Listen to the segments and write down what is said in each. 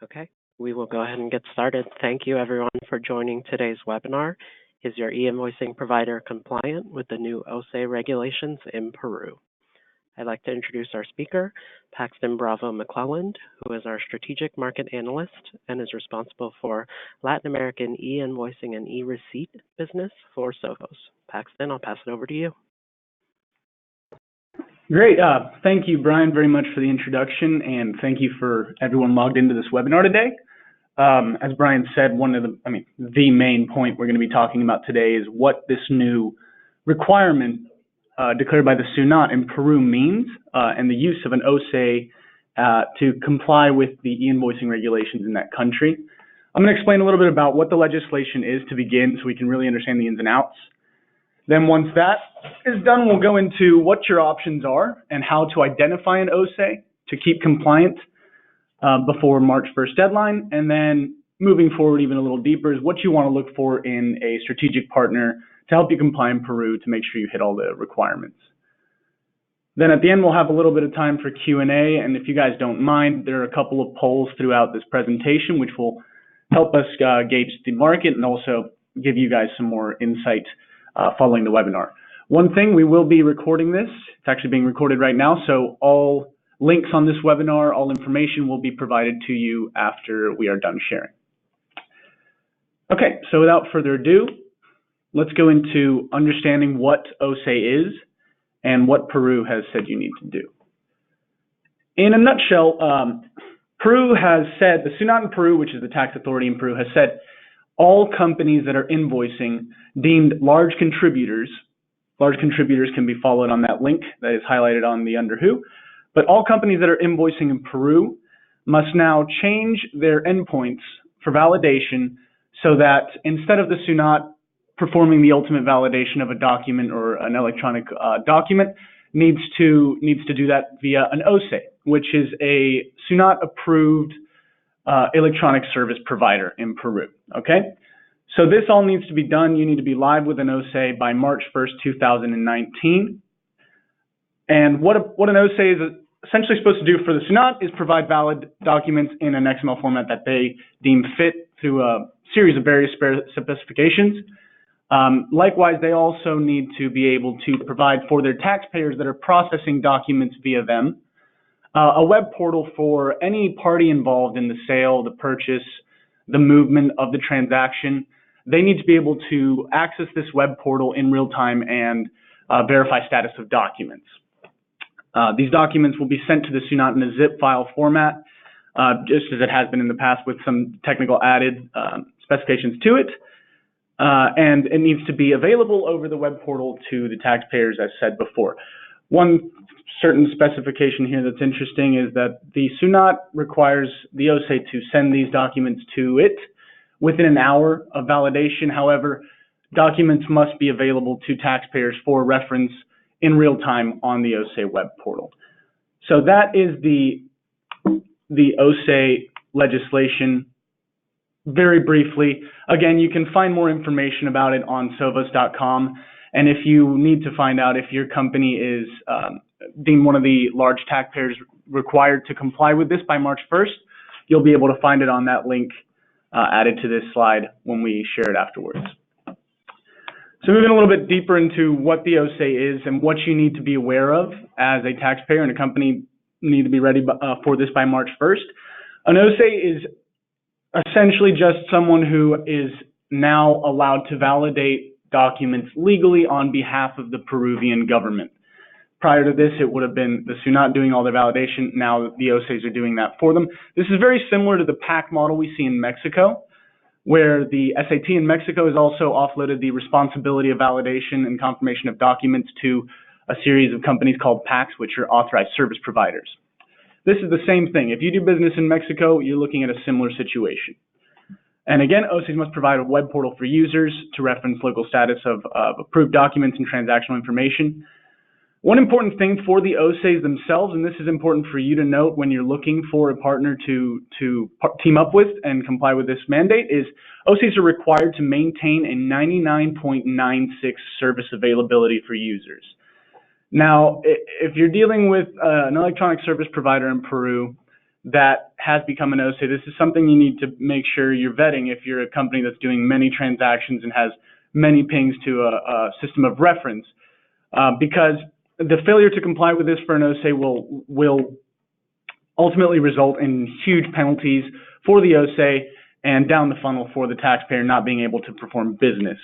Okay, we will go ahead and get started. Thank you everyone for joining today's webinar. Is your e-invoicing provider compliant with the new OSE regulations in Peru? I'd like to introduce our speaker, Paxton Bravo McClelland, who is our strategic market analyst and is responsible for Latin American e-invoicing and e-receipt business for Sophos. Paxton, I'll pass it over to you. Great. Thank you, Brian, very much for the introduction, and thank you for everyone logged into this webinar today. As Brian said, the main point we're going to be talking about today is what this new requirement declared by the SUNAT in Peru means, and the use of an OSE to comply with the e-invoicing regulations in that country. I'm going to explain a little bit about what the legislation is to begin so we can really understand the ins and outs. Then once that is done, we'll go into what your options are and how to identify an OSE to keep compliant before March 1st deadline. And then moving forward even a little deeper is what you want to look for in a strategic partner to help you comply in Peru to make sure you hit all the requirements. Then at the end, we'll have a little bit of time for Q&A. And if you guys don't mind, there are a couple of polls throughout this presentation, which will help us gauge the market and also give you guys some more insight following the webinar. One thing, we will be recording this. It's actually being recorded right now, so all links on this webinar, all information will be provided to you after we are done sharing. Okay, so without further ado, let's go into understanding what OSE is and what Peru has said you need to do. In a nutshell, Peru has said, the SUNAT in Peru, which is the tax authority in Peru, has said all companies that are invoicing deemed large contributors can be followed on that link that is highlighted on the under who, but all companies that are invoicing in Peru must now change their endpoints for validation so that instead of the SUNAT performing the ultimate validation of a document or an electronic document, needs to do that via an OSE, which is a SUNAT approved electronic service provider in Peru, okay? So this all needs to be done. You need to be live with an OSE by March 1st, 2019. And what an OSE is essentially supposed to do for the SUNAT is provide valid documents in an XML format that they deem fit through a series of various specifications. Likewise, they also need to be able to provide for their taxpayers that are processing documents via them a web portal for any party involved in the sale, the purchase, the movement of the transaction. They need to be able to access this web portal in real time and verify status of documents. These documents will be sent to the SUNAT in a zip file format, just as it has been in the past with some technical added specifications to it. And it needs to be available over the web portal to the taxpayers, as said before. One certain specification here that's interesting is that the SUNAT requires the OSE to send these documents to it within an hour of validation. However, documents must be available to taxpayers for reference in real time on the OSE web portal. So that is the OSE legislation. Very briefly, again, you can find more information about it on sovos.com. And if you need to find out if your company is deemed one of the large taxpayers required to comply with this by March 1st, you'll be able to find it on that link added to this slide when we share it afterwards. So moving a little bit deeper into what the OSE is and what you need to be aware of as a taxpayer and a company need to be ready for this by March 1st. An OSE is essentially just someone who is now allowed to validate documents legally on behalf of the Peruvian government. Prior to this, it would have been the SUNAT doing all their validation. Now the OSEs are doing that for them. This is very similar to the PAC model we see in Mexico, where the SAT in Mexico has also offloaded the responsibility of validation and confirmation of documents to a series of companies called PACs, which are authorized service providers. This is the same thing. If you do business in Mexico, you're looking at a similar situation. And again, OSEs must provide a web portal for users to reference local status of approved documents and transactional information. One important thing for the OSEs themselves, and this is important for you to note when you're looking for a partner to team up with and comply with this mandate, is OSEs are required to maintain a 99.96 service availability for users. Now, if you're dealing with an electronic service provider in Peru, that has become an OSE, this is something you need to make sure you're vetting if you're a company that's doing many transactions and has many pings to a system of reference, because the failure to comply with this for an OSE will ultimately result in huge penalties for the OSE and down the funnel for the taxpayer not being able to perform business.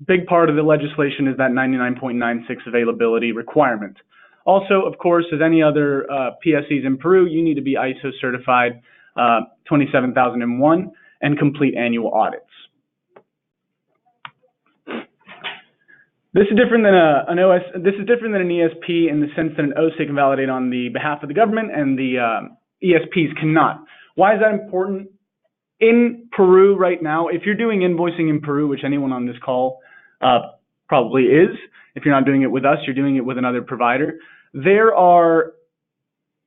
Big part of the legislation is that 99.96 availability requirement. Also, of course, as any other PSEs in Peru, you need to be ISO certified 27001 and complete annual audits. This is different than an ESP in the sense that an OSE can validate on the behalf of the government and the ESPs cannot. Why is that important? In Peru right now, if you're doing invoicing in Peru, which anyone on this call probably is, if you're not doing it with us, you're doing it with another provider. There are,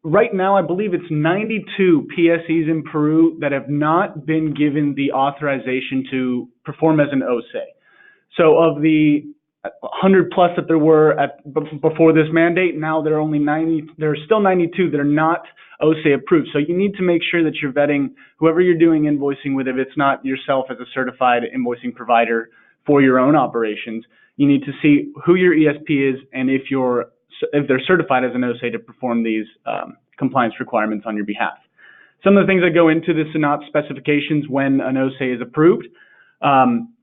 right now, I believe it's 92 PSEs in Peru that have not been given the authorization to perform as an OSE. So of the 100 plus that there were before this mandate, now there are still 92 that are not OSE approved. So you need to make sure that you're vetting whoever you're doing invoicing with. If it's not yourself as a certified invoicing provider for your own operations, you need to see who your ESP is and if they're certified as an OSE to perform these compliance requirements on your behalf. Some of the things that go into the SUNAT specifications when an OSE is approved.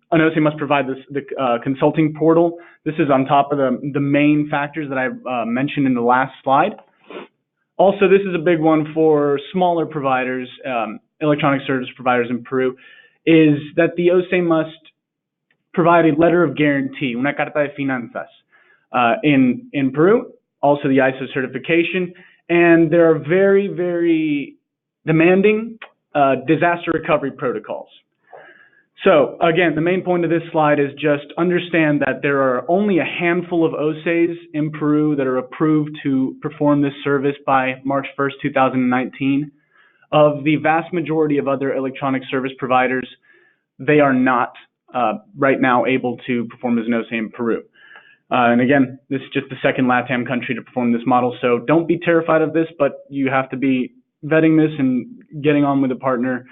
An OSE must provide the consulting portal. This is on top of the main factors that I mentioned in the last slide. Also, this is a big one for smaller providers, electronic service providers in Peru, is that the OSE must provide a letter of guarantee, una carta de finanzas, in Peru, also the ISO certification, and there are very, very demanding disaster recovery protocols. So again, the main point of this slide is just understand that there are only a handful of OSEs in Peru that are approved to perform this service by March 1st, 2019. Of the vast majority of other electronic service providers, they are not right now able to perform as an OSE in Peru. And again, this is just the second LATAM country to perform this model, so don't be terrified of this, but you have to be vetting this and getting on with a partner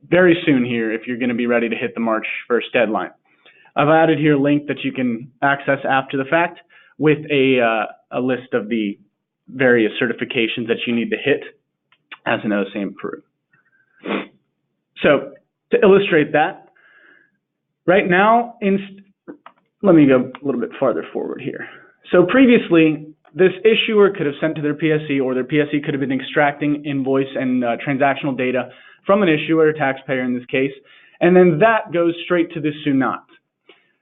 very soon here if you're going to be ready to hit the March 1st deadline. I've added here a link that you can access after the fact with a list of the various certifications that you need to hit as an OSE in Peru. So to illustrate that, right now, let me go a little bit farther forward here. So previously, this issuer could have sent to their PSE, or their PSE could have been extracting invoice and transactional data from an issuer, a taxpayer in this case, and then that goes straight to the SUNAT.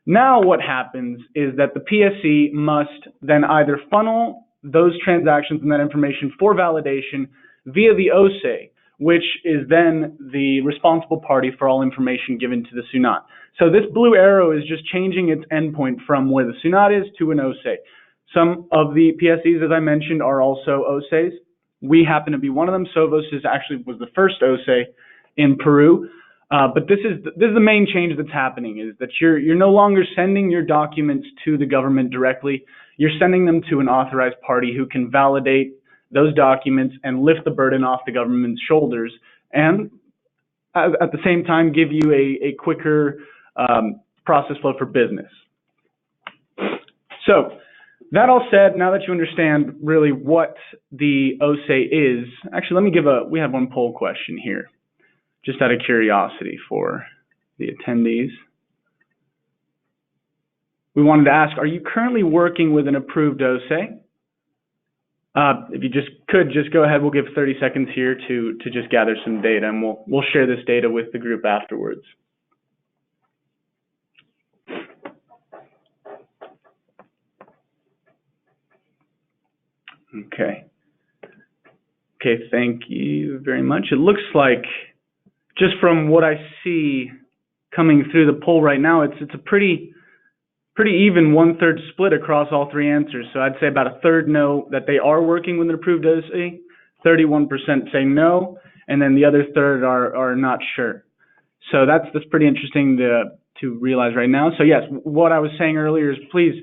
Now what happens is that the PSE must then either funnel those transactions and that information for validation via the OSE, which is then the responsible party for all information given to the SUNAT. So this blue arrow is just changing its endpoint from where the SUNAT is to an OSE. Some of the PSEs, as I mentioned, are also OSEs. We happen to be one of them. Sovos was the first OSE in Peru. But this is the main change that's happening, is that you're no longer sending your documents to the government directly. You're sending them to an authorized party who can validate those documents and lift the burden off the government's shoulders, and at the same time give you a quicker process flow for business. So that all said, now that you understand really what the OSE is, actually we have one poll question here, just out of curiosity for the attendees. We wanted to ask, are you currently working with an approved OSE? If you just go ahead, we'll give 30 seconds here to just gather some data, and we'll share this data with the group afterwards. Okay, thank you very much. It looks like, just from what I see coming through the poll right now, it's a pretty even 1/3 split across all three answers. So I'd say about a third know that they are working with an approved OSE, 31% say no, and then the other third are not sure. So that's pretty interesting to realize right now. So yes, what I was saying earlier is please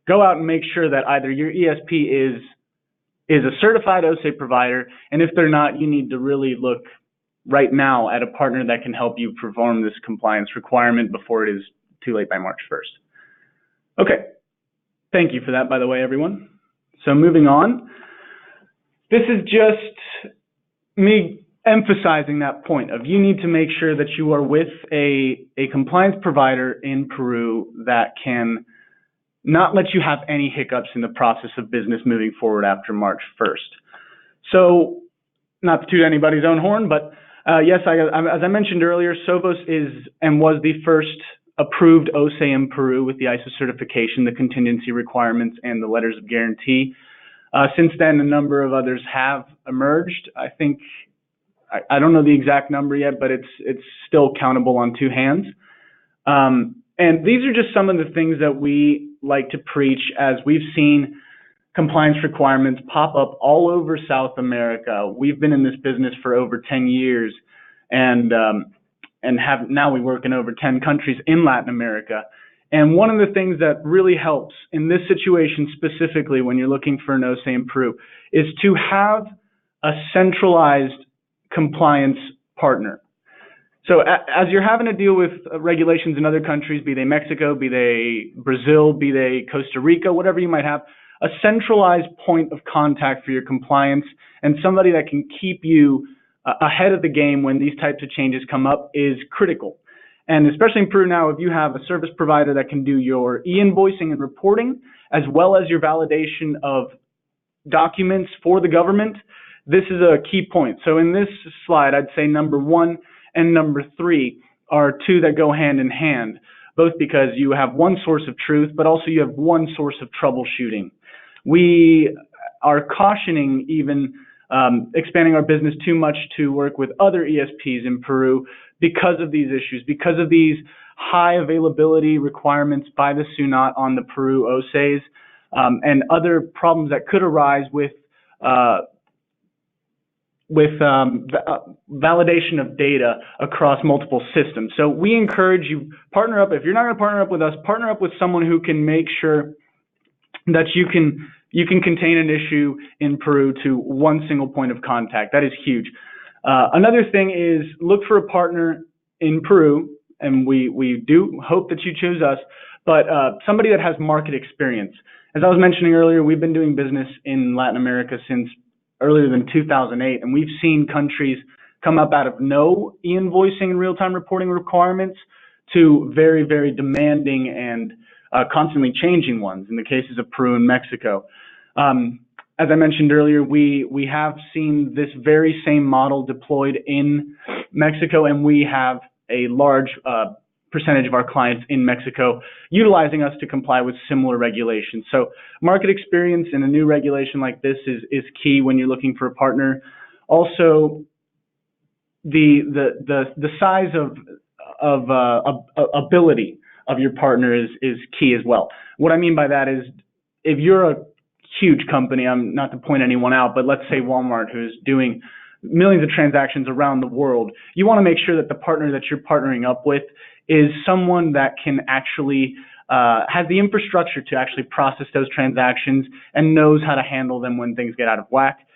go out and make sure that either your ESP is is a certified OSE provider, and if they're not, you need to really look right now at a partner that can help you perform this compliance requirement before it is too late by March 1st. Okay, thank you for that, by the way, everyone. So moving on, this is just me emphasizing that point of you need to make sure that you are with a compliance provider in Peru that can not let you have any hiccups in the process of business moving forward after March 1st. So, not to toot anybody's own horn, but yes, as I mentioned earlier, Sovos is and was the first approved OSE in Peru with the ISO certification, the contingency requirements, and the letters of guarantee. Since then, a number of others have emerged. I think, I don't know the exact number yet, but it's still countable on two hands. And these are just some of the things that we like to preach as we've seen compliance requirements pop up all over South America. We've been in this business for over 10 years and now we work in over 10 countries in Latin America. And one of the things that really helps in this situation specifically when you're looking for an OSE in Peru is to have a centralized compliance partner. So as you're having to deal with regulations in other countries, be they Mexico, be they Brazil, be they Costa Rica, whatever you might have, a centralized point of contact for your compliance and somebody that can keep you ahead of the game when these types of changes come up is critical. And especially in Peru now, if you have a service provider that can do your e-invoicing and reporting, as well as your validation of documents for the government, this is a key point. So in this slide, I'd say number 1 and number 3 are two that go hand in hand, both because you have one source of truth, but also you have one source of troubleshooting. We are cautioning even expanding our business too much to work with other ESPs in Peru because of these issues, because of these high availability requirements by the SUNAT on the Peru OSEs, and other problems that could arise with validation of data across multiple systems. So we encourage you, partner up. If you're not going to partner up with us, partner up with someone who can make sure that you can contain an issue in Peru to one single point of contact. That is huge. Another thing is look for a partner in Peru, and we do hope that you choose us, but somebody that has market experience. As I was mentioning earlier, we've been doing business in Latin America since earlier than 2008, and we've seen countries come up out of no e-invoicing and real-time reporting requirements to very, very demanding and constantly changing ones in the cases of Peru and Mexico. As I mentioned earlier, we have seen this very same model deployed in Mexico, and we have a large percentage of our clients in Mexico utilizing us to comply with similar regulations. So market experience in a new regulation like this is key when you're looking for a partner. Also, the size of ability of your partner is key as well. What I mean by that is if you're a huge company, I'm not to point anyone out, but let's say Walmart, who's doing millions of transactions around the world, you want to make sure that the partner that you're partnering up with is someone that can actually has the infrastructure to actually process those transactions and knows how to handle them when things get out of whack.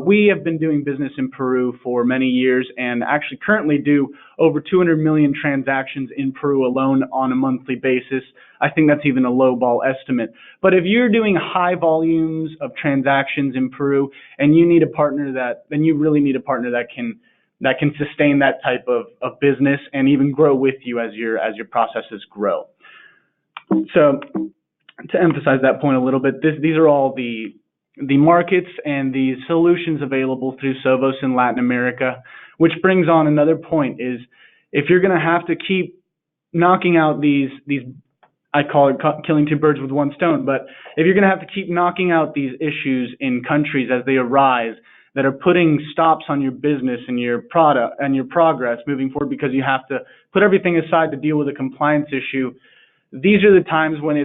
We have been doing business in Peru for many years and actually currently do over 200 million transactions in Peru alone on a monthly basis. I think that's even a lowball estimate. But if you're doing high volumes of transactions in Peru and you need a partner then you really need a partner that can sustain that type of business and even grow with you as your processes grow. So to emphasize that point a little bit, these are all the markets and the solutions available through Sovos in Latin America, which brings on another point is if you're going to have to keep knocking out these I call it killing two birds with one stone, but if you're going to have to keep knocking out these issues in countries as they arise that are putting stops on your business and your product and your progress moving forward because you have to put everything aside to deal with a compliance issue, these are the times when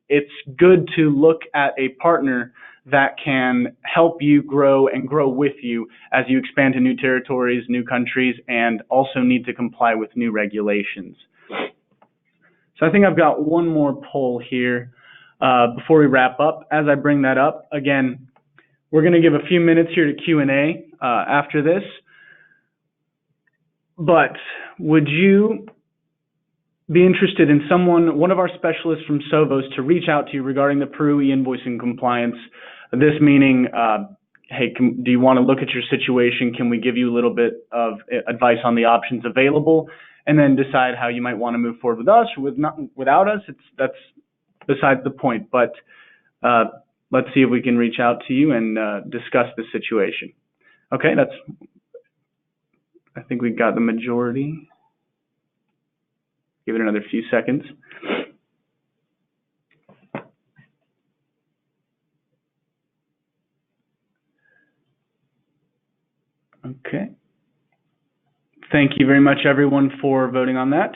it's good to look at a partner that can help you grow and grow with you as you expand to new territories, new countries, and also need to comply with new regulations. So I think I've got one more poll here before we wrap up. As I bring that up, again, We're going to give a few minutes here to Q&A after this. But would you be interested in one of our specialists from Sovos, to reach out to you regarding the Peru e-invoicing compliance? This meaning, hey, do you want to look at your situation? Can we give you a little bit of advice on the options available, and then decide how you might want to move forward with us or without us? That's besides the point. But let's see if we can reach out to you and discuss the situation. Okay, I think we got the majority. Give it another few seconds. Okay. Thank you very much, everyone, for voting on that.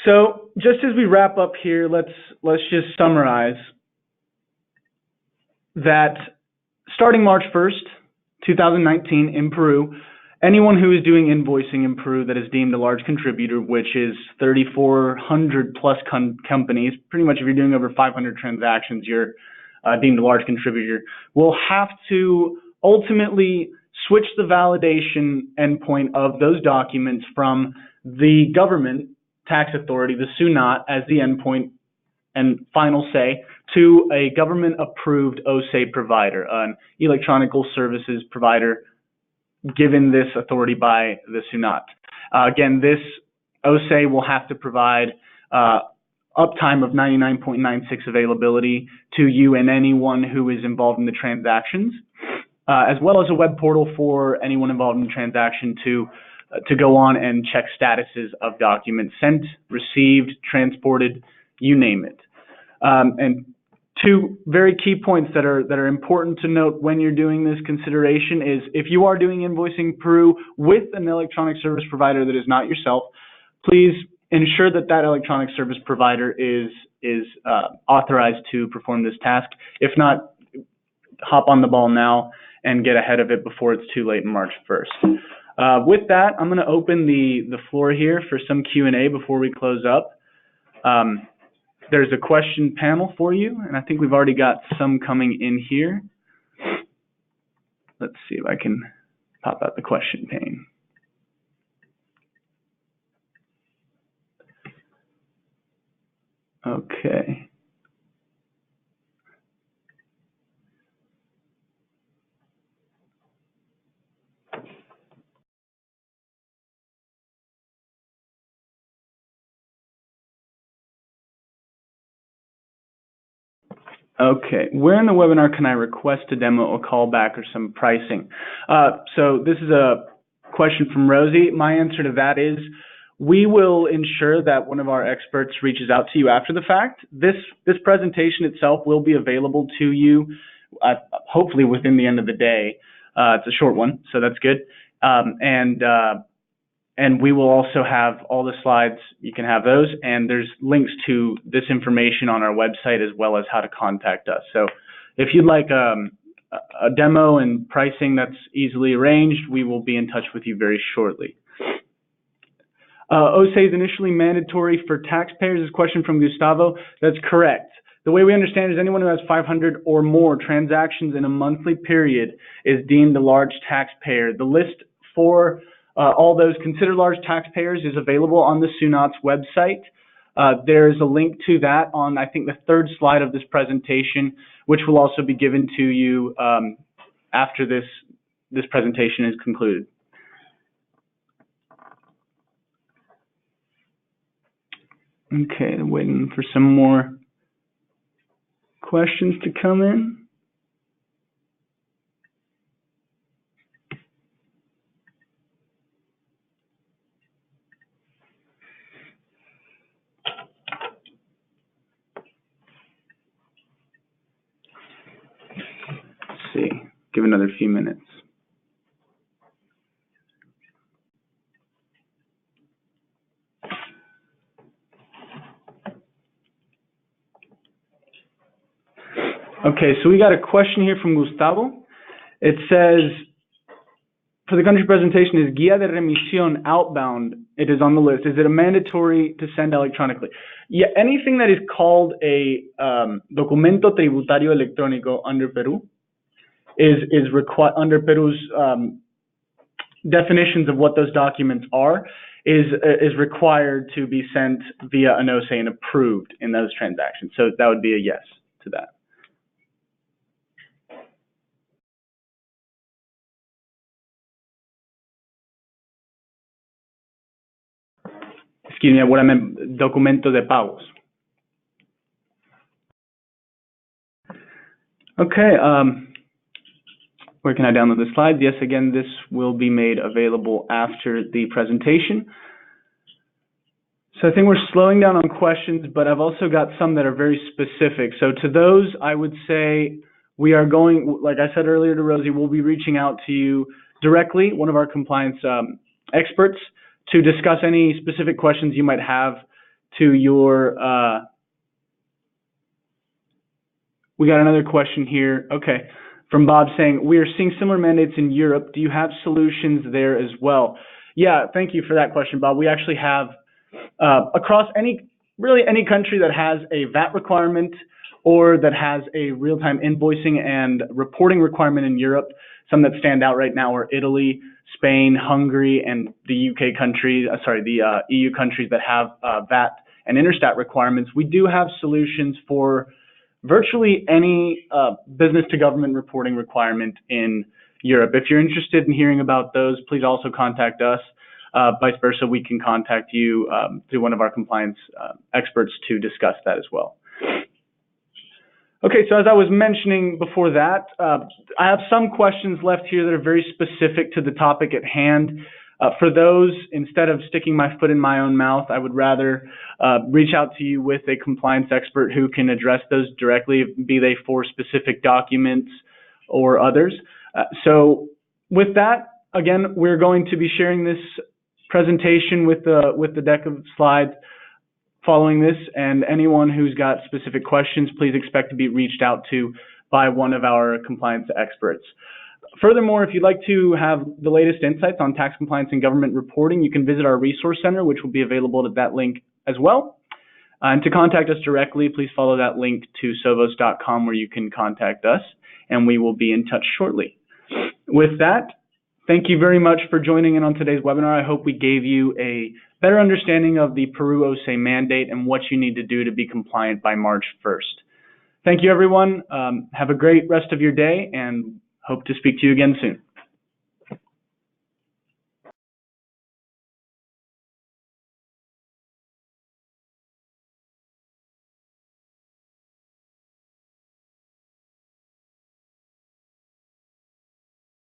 So just as we wrap up here, let's just summarize that starting March 1st, 2019 in Peru, anyone who is doing invoicing in Peru that is deemed a large contributor, which is 3,400 plus companies, pretty much if you're doing over 500 transactions, you're deemed a large contributor, will have to ultimately switch the validation endpoint of those documents from the government tax authority, the SUNAT, as the endpoint and final say, to a government-approved OSE provider, an electronic services provider given this authority by the SUNAT. Again, this OSE will have to provide uptime of 99.96 availability to you and anyone who is involved in the transactions, as well as a web portal for anyone involved in the transaction to go on and check statuses of documents sent, received, transported, you name it. And two very key points that are important to note when you're doing this consideration is, if you are doing invoicing Peru with an electronic service provider that is not yourself, please ensure that that electronic service provider is authorized to perform this task. If not, hop on the ball now and get ahead of it before it's too late on March 1st. With that, I'm going to open the floor here for some Q&A before we close up. There's a question panel for you, and I think we've already got some coming in here. Let's see if I can pop out the question pane. Okay. Okay, where in the webinar can I request a demo, or callback, or some pricing? So this is a question from Rosie. My answer to that is, we will ensure that one of our experts reaches out to you after the fact. This presentation itself will be available to you hopefully within the end of the day. It's a short one, so that's good. And we will also have all the slides. You can have those, and there's links to this information on our website, as well as how to contact us. So if you'd like a demo and pricing that's easily arranged, we will be in touch with you very shortly. OSE is initially mandatory for taxpayers. This question from Gustavo. That's correct. The way we understand it is, anyone who has 500 or more transactions in a monthly period is deemed a large taxpayer. The list for all those considered large taxpayers is available on the SUNAT's website. There's a link to that on, I think, the third slide of this presentation, which will also be given to you after this presentation is concluded. Okay, waiting for some more questions to come in. See, give another few minutes. Okay, so we got a question here from Gustavo. It says, for the country presentation, is Guía de Remisión outbound? It is on the list. Is it a mandatory to send electronically? Yeah, anything that is called a documento tributario electrónico under Peru is required under Peru's definitions of what those documents are, is required to be sent via an OSE and approved in those transactions. So that would be a yes to that. Excuse me, what I meant, documento de pagos. Okay, where can I download the slides? Yes, again, this will be made available after the presentation. So I think we're slowing down on questions, but I've also got some that are very specific. So to those, I would say we are going, like I said earlier to Rosie, we'll be reaching out to you directly, one of our compliance experts, to discuss any specific questions you might have to your, we got another question here, okay, from Bob saying, we are seeing similar mandates in Europe. Do you have solutions there as well? Yeah, thank you for that question, Bob. We actually have, across really any country that has a VAT requirement or that has a real-time invoicing and reporting requirement in Europe, some that stand out right now are Italy, Spain, Hungary, and the UK countries, the EU countries that have VAT and Interstat requirements. We do have solutions for virtually any business-to-government reporting requirement in Europe. If you're interested in hearing about those, please also contact us. Vice versa, we can contact you through one of our compliance experts to discuss that as well. Okay, so as I was mentioning before that, I have some questions left here that are very specific to the topic at hand. For those, instead of sticking my foot in my own mouth, I would rather reach out to you with a compliance expert who can address those directly, be they for specific documents or others. So with that, again, we're going to be sharing this presentation with the deck of slides following this, and anyone who's got specific questions, please expect to be reached out to by one of our compliance experts. Furthermore, if you'd like to have the latest insights on tax compliance and government reporting, you can visit our resource center, which will be available at that link as well. And to contact us directly, please follow that link to sovos.com where you can contact us, and we will be in touch shortly. With that, thank you very much for joining in on today's webinar. I hope we gave you a better understanding of the Peru OSE mandate and what you need to do to be compliant by March 1st. Thank you, everyone. Have a great rest of your day, and hope to speak to you again soon.